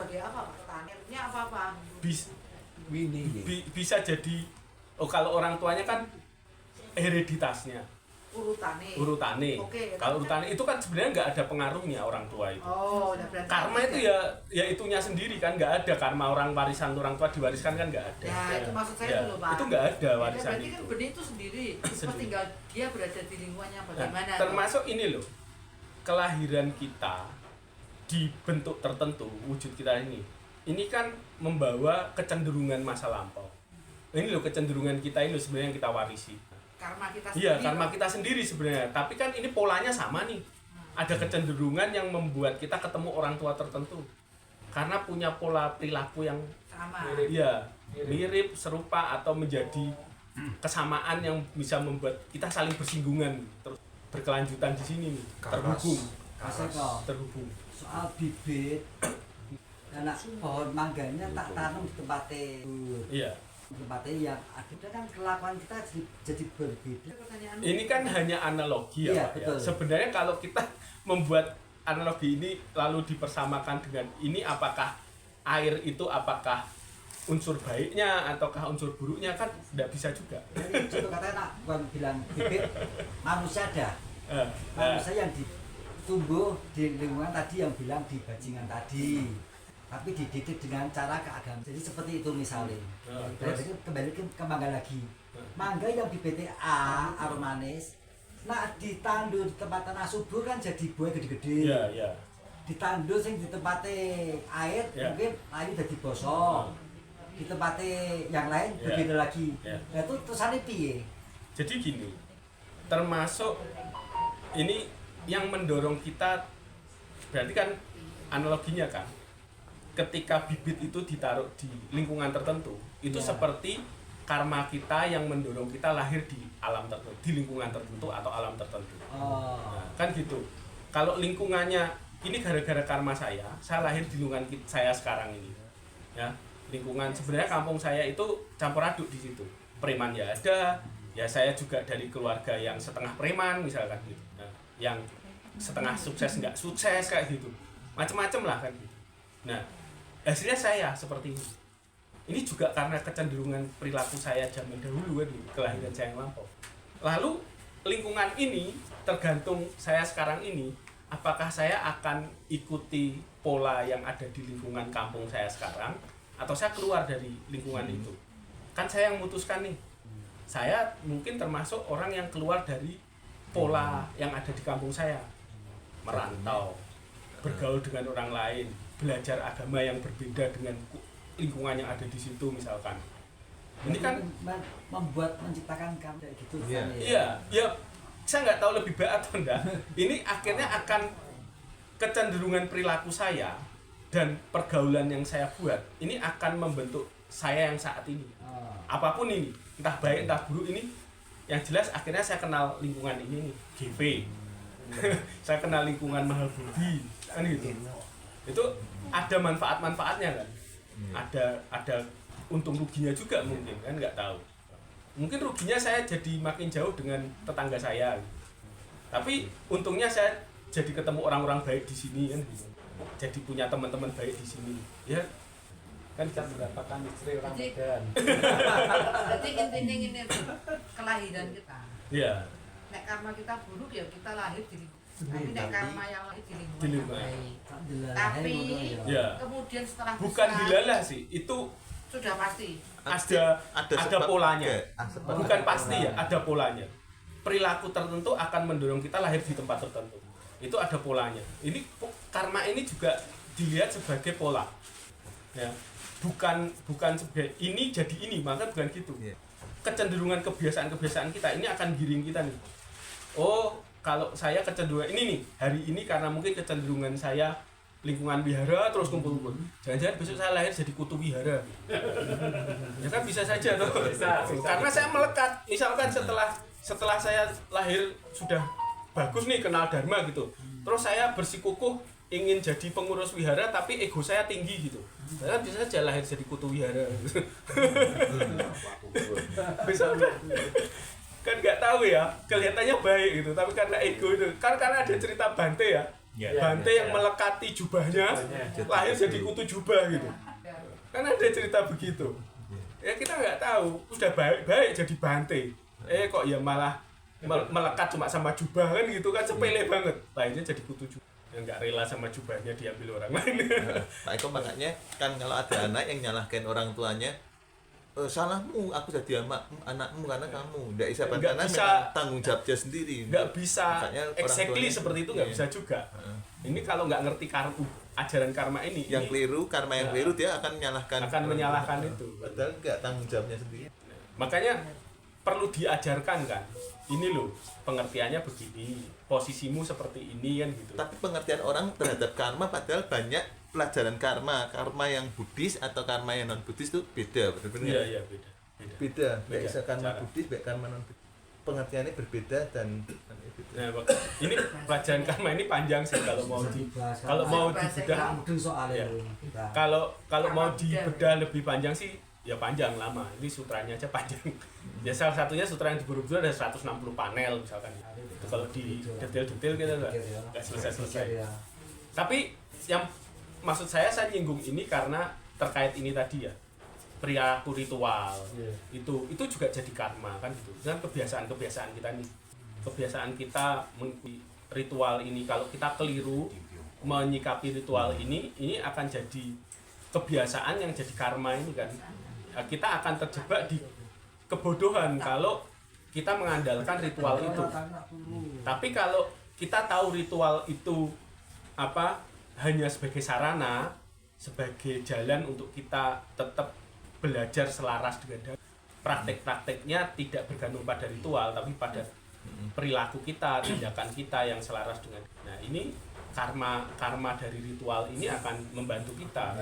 sebagai apa Pak? Tanirnya apa? Bisa jadi kalau orang tuanya kan hereditasnya. Urutane. Oke. Kalau urutane itu kan sebenarnya nggak ada pengaruhnya orang tua itu. Oh, udah berarti. Karma itu ya itunya sendiri kan, nggak ada karma warisan orang tua diwariskan kan nggak ada. Ya, itu maksud saya dulu Pak. Itu nggak ada warisan berarti itu. Kan benih itu sendiri. Cuma tinggal dia berada di lingkungannya bagaimana. Nah, termasuk ini loh, kelahiran kita di bentuk tertentu wujud kita ini kan membawa kecenderungan masa lampau. Ini loh kecenderungan kita ini loh sebenarnya yang kita warisi. Karma kita sendiri. Iya, karma kita sendiri sebenarnya. Tapi kan ini polanya sama nih. Ada kecenderungan yang membuat kita ketemu orang tua tertentu. Karena punya pola perilaku yang sama. Mirip, serupa atau menjadi kesamaan yang bisa membuat kita saling bersinggungan terus berkelanjutan di sini nih. Terhubung. Soal bibit anak pohon mangganya tak tanam di tempatnya. Iya. Tempatnya yang akhirnya kan kelakuan kita jadi berbeda. Ini kan hanya analogi ya, iya, Pak. Ya. Sebenarnya kalau kita membuat analogi ini lalu dipersamakan dengan ini, apakah air itu apakah unsur baiknya ataukah unsur buruknya, kan tidak bisa juga. Contoh katanya nak bilang bibit manusia ada. Manusia yang tumbuh di lingkungan tadi yang bilang di bajingan tadi. Tapi dididik dengan cara keagamaan. Jadi seperti itu misalnya. Kembali ke mangga lagi. Mangga yang bibitnya A, aroma manis. Nah ditandur di tempat tanah subur kan jadi buah gede-gede. Iya. Ditandur sing di tempatnya air mungkin air jadi bosok. Di tempatnya yang lain berbeda lagi. Nah itu terusannya piye? Jadi gini, termasuk ini yang mendorong kita, berarti kan analoginya kan, ketika bibit itu ditaruh di lingkungan tertentu, itu seperti karma kita yang mendorong kita lahir di alam tertentu, di lingkungan tertentu atau alam tertentu. Nah, kan gitu. Kalau lingkungannya ini gara-gara karma saya lahir di lingkungan saya sekarang ini. Ya, lingkungan sebenarnya kampung saya itu campur aduk di situ. Preman ya ada, ya saya juga dari keluarga yang setengah preman misalkan gitu. Nah, yang setengah sukses nggak sukses kayak gitu. Macem-macem lah kan gitu. Nah, hasilnya saya seperti ini. Ini juga karena kecenderungan perilaku saya zaman dahulu kan, kelahiran saya yang lampau. Lalu lingkungan ini tergantung saya sekarang ini, apakah saya akan ikuti pola yang ada di lingkungan kampung saya sekarang atau saya keluar dari lingkungan itu. Kan saya yang memutuskan nih. Saya mungkin termasuk orang yang keluar dari pola yang ada di kampung saya. Merantau, bergaul dengan orang lain, belajar agama yang berbeda dengan lingkungan yang ada di situ misalkan. Ini kan menciptakan kamu kayak gitu. Iya. Saya nggak tahu lebih baik atau enggak. Ini akhirnya akan kecenderungan perilaku saya dan pergaulan yang saya buat ini akan membentuk saya yang saat ini. Apapun ini, entah baik entah buruk, ini yang jelas akhirnya saya kenal lingkungan ini nih, GP. Saya kenal lingkungan Mahal Budi, kan gitu. Itu ada manfaat-manfaatnya kan. Ada untung ruginya juga mungkin kan, nggak tahu. Mungkin ruginya saya jadi makin jauh dengan tetangga saya. Tapi untungnya saya jadi ketemu orang-orang baik di sini kan gitu. Jadi punya teman-teman baik di sini. Ya kan bisa mendapatkan istri orang Medan. Jadi intinya ini kelahiran kita. Iya. Nek karma kita buruk ya kita lahir di lingkungan. Tapi nek karma yang lahir di lingkungan. Di lingkungan. Tapi ya. Kemudian setelah bukan besar, dilalah sih, itu sudah pasti. Ada polanya. Bukan pasti ya, ada polanya. Perilaku tertentu akan mendorong kita lahir di tempat tertentu. Itu ada polanya. Ini karma ini juga dilihat sebagai pola. Ya. Bukan sebagai ini jadi ini, maka bukan gitu. Kecenderungan kebiasaan-kebiasaan kita ini akan giring kita nih. Oh, kalau saya kecenderungan ini nih, hari ini karena mungkin kecenderungan saya lingkungan wihara terus kumpul-kumpul. Jangan-jangan besok saya lahir jadi kutu wihara. Ya kan bisa saja toh. Karena saya melekat. Misalkan setelah saya lahir sudah bagus nih kenal dharma gitu. Terus saya bersikukuh ingin jadi pengurus wihara tapi ego saya tinggi gitu. Saya bisa saja lahir jadi kutu wihara. Bisa kan nggak tahu ya, kelihatannya baik gitu, tapi karena ego itu, karena ada cerita Bante ya, Ya, Bante ya, yang ya. melekati jubahnya lahir jadi kutu jubah gitu. Kan ada cerita begitu. Ya kita nggak tahu, udah baik-baik jadi Bante. Kok ya malah melekat cuma sama jubah kan gitu kan, sepele banget. Lahirnya jadi kutu jubah. Yang nggak rela sama jubahnya diambil orang lain. Pak Eko makanya kan kalau ada anak yang nyalahkan orang tuanya, salahmu, aku jadi anakmu karena kamu. Nggak bisa Nggak karena bisa. memang tanggung jawabnya sendiri. Nggak bisa Makanya orang exactly tuanya- seperti itu, nggak iya. bisa juga. Ini kalau nggak ngerti ajaran karma ini, Yang ini keliru, karma yang keliru dia akan menyalahkan. akan menyalahkan itu. Padahal nggak tanggung jawabnya sendiri. Makanya perlu diajarkan kan. Ini loh pengertiannya begini, posisimu seperti ini kan gitu. Tapi pengertian orang terhadap karma padahal banyak pelajaran karma yang Buddhis atau karma yang non Buddhis itu beda, benar-benar. Iya iya beda. Beda. Baik Beda bisa karma cara. Buddhis, baik karma non Buddhis. Pengertiannya berbeda dan Nah, ini pelajaran karma ini panjang sih kalau mau kalau mau dibedah. mudeng soalnya Ya. lho, kita. Kalau mau dibedah lebih panjang sih ya panjang lama. Ini sutranya aja panjang. Ya salah satunya sutra yang di Borobudur ada 160 panel misalkan. Itu kalau di detail-detail kita nggak selesai-selesai. Ya. Tapi yang maksud saya nyinggung ini karena terkait ini tadi ya, perilaku ritual. Itu juga jadi karma kan gitu. Dengan kebiasaan kita nih. Kebiasaan kita mengikuti ritual ini, kalau kita keliru menyikapi ritual ini akan jadi kebiasaan yang jadi karma ini kan. Kita akan terjebak di kebodohan kalau kita mengandalkan ritual itu. Tapi kalau kita tahu ritual itu hanya sebagai sarana, sebagai jalan untuk kita tetap belajar selaras dengan praktek-prakteknya tidak bergantung pada ritual, tapi pada perilaku kita, tindakan kita yang selaras dengan. Nah, ini karma dari ritual ini akan membantu kita.